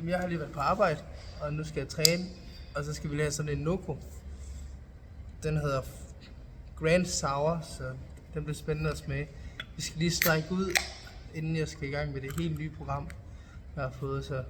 Jamen, jeg har lige været på arbejde, og nu skal jeg træne, og så skal vi lave sådan en Noko. Den hedder Grand Sour, så den bliver spændende at smage. Vi skal lige strække ud, inden jeg skal i gang med det helt nye program, jeg har fået, så...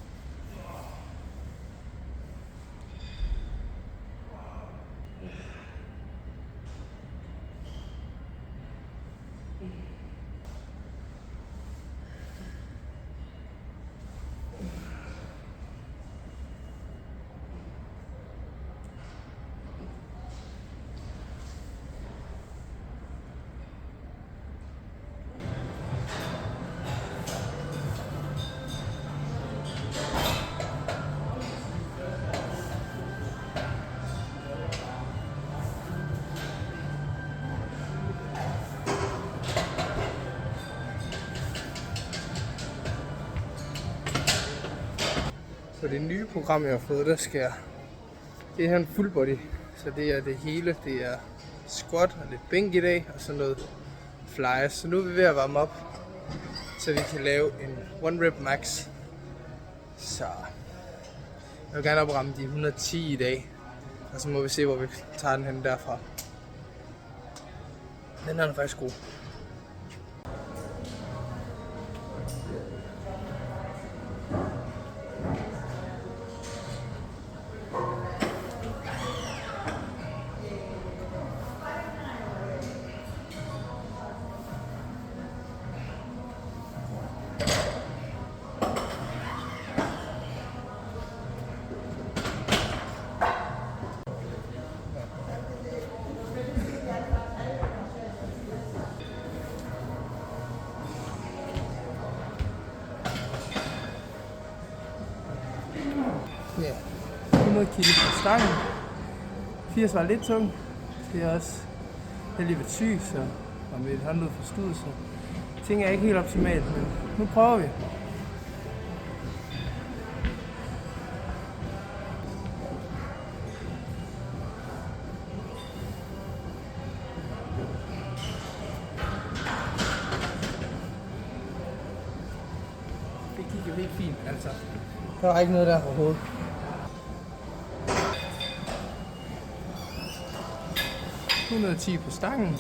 Så det nye program, jeg har fået, der skal det er her en full body. Så det er det hele. Det er squat og lidt bænk i dag, og så noget flyers. Så nu er vi ved at varme op, så vi kan lave en 1 rep max. Så jeg vil gerne opramme de 110 i dag, og så må vi se, hvor vi tager den hen derfra. Den er faktisk god. Ja, 100 kg på stangen. 80 var lidt tung. Det er også heldig ved syg, så og med et håndled forstuet, så ting er ikke helt optimalt, men nu prøver vi. Det gik jo helt fint, altså. Der var ikke noget der overhovedet. – 110 på stangen.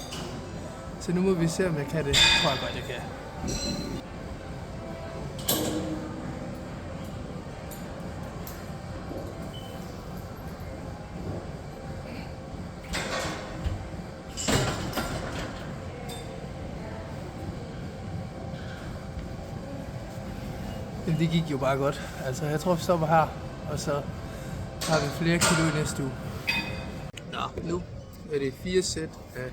Så nu må vi se, om jeg kan det. Tror jeg godt, jeg kan. Men det gik jo bare godt. Altså, jeg tror, vi stopper her, og så har vi flere kilo i næste uge. Nå, nu er det 4 sæt af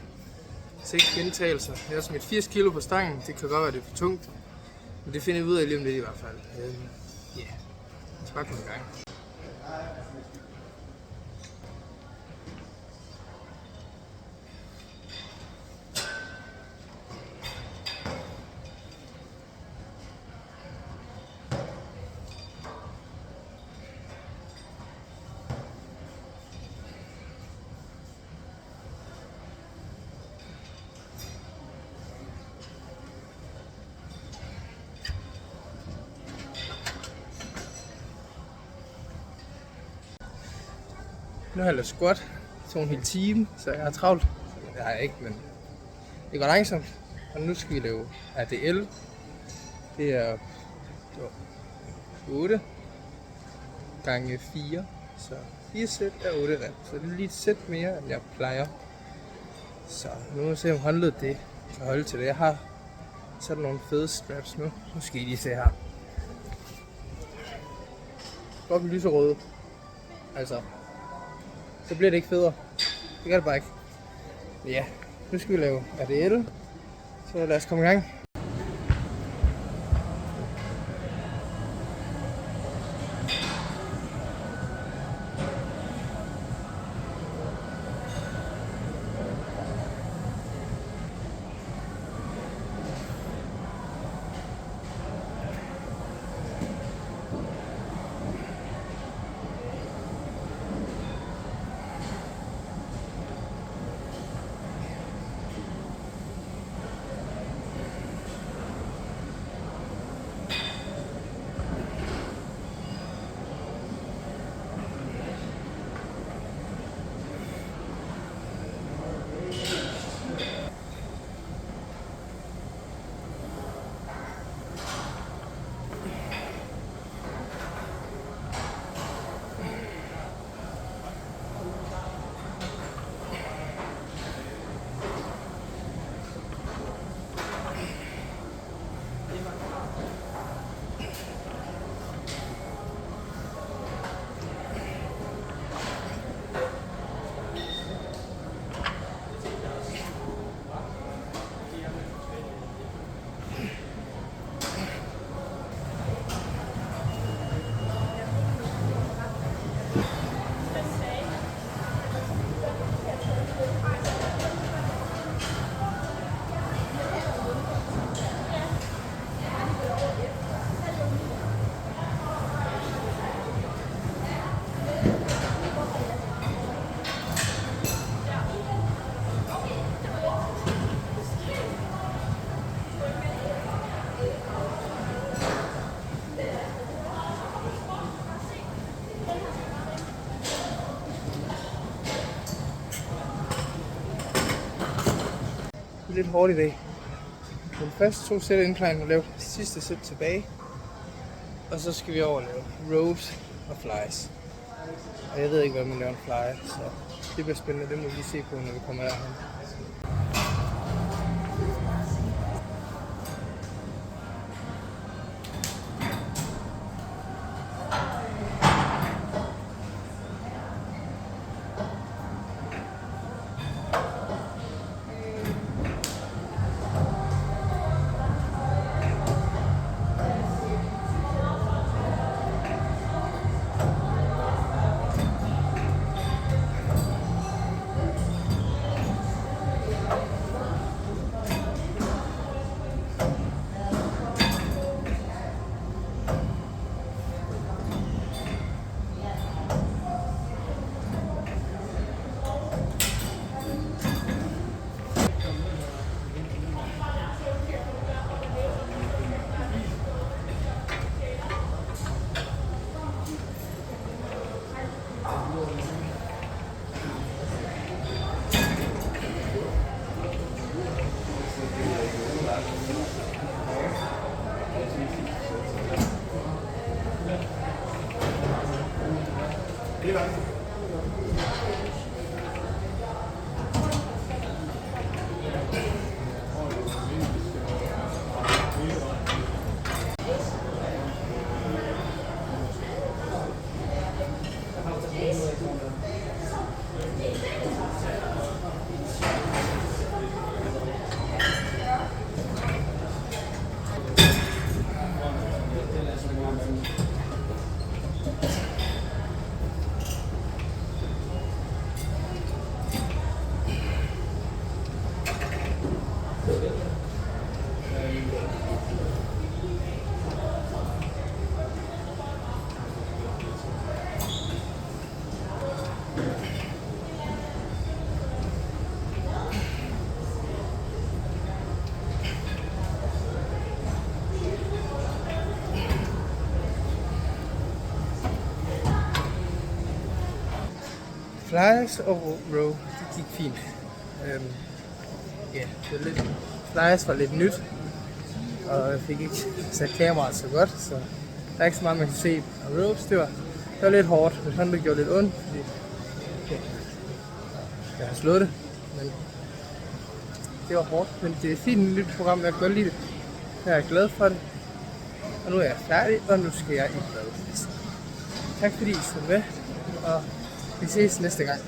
6 gentagelser. Jeg har smidt 80 kilo på stangen. Det kan godt være, det er for tungt, men det finder vi ud af lige om lidt i hvert fald. Ja, lad os bare komme i gang. Nu har jeg lavet squat. Det tog en hel time, så jeg har travlt. Det har jeg ikke, men det går langsomt. Og nu skal vi lave RDL. Det er 8 gange 4. Så 4 sæt af 8 rep. Så det er lige et sæt mere, end jeg plejer. Så nu må vi se, om håndledet det kan holde til det. Jeg har sat nogle fede straps nu. Nu skal I lige se her. Godt med lyserøde. Altså, så bliver det ikke federe. Det kan det bare ikke. Ja, nu skal vi lave RDL. Så lad os komme i gang. er lidt hårdt i dag. Den første 2 sæt incline og lave sidste sæt tilbage. Og så skal vi over og lave rows og flies. Og jeg ved ikke, hvad man laver en fly, så det bliver spændende. Det må vi lige se på, når vi kommer derhen. Flies og row, det gik fint. Ja, det er lidt, flies var lidt nyt, og jeg fik ikke sat kameraet så godt, så der er ikke så meget man kan se. Og rows, det var lidt hårdt, det gjorde lidt ondt, fordi jeg har slået det, men det var hårdt. Men det er et fint nyt program, jeg kan godt lide det. Jeg er glad for det, og nu er jeg færdig, og nu skal jeg i bad. Tak fordi I så med, og vi ses næste gang.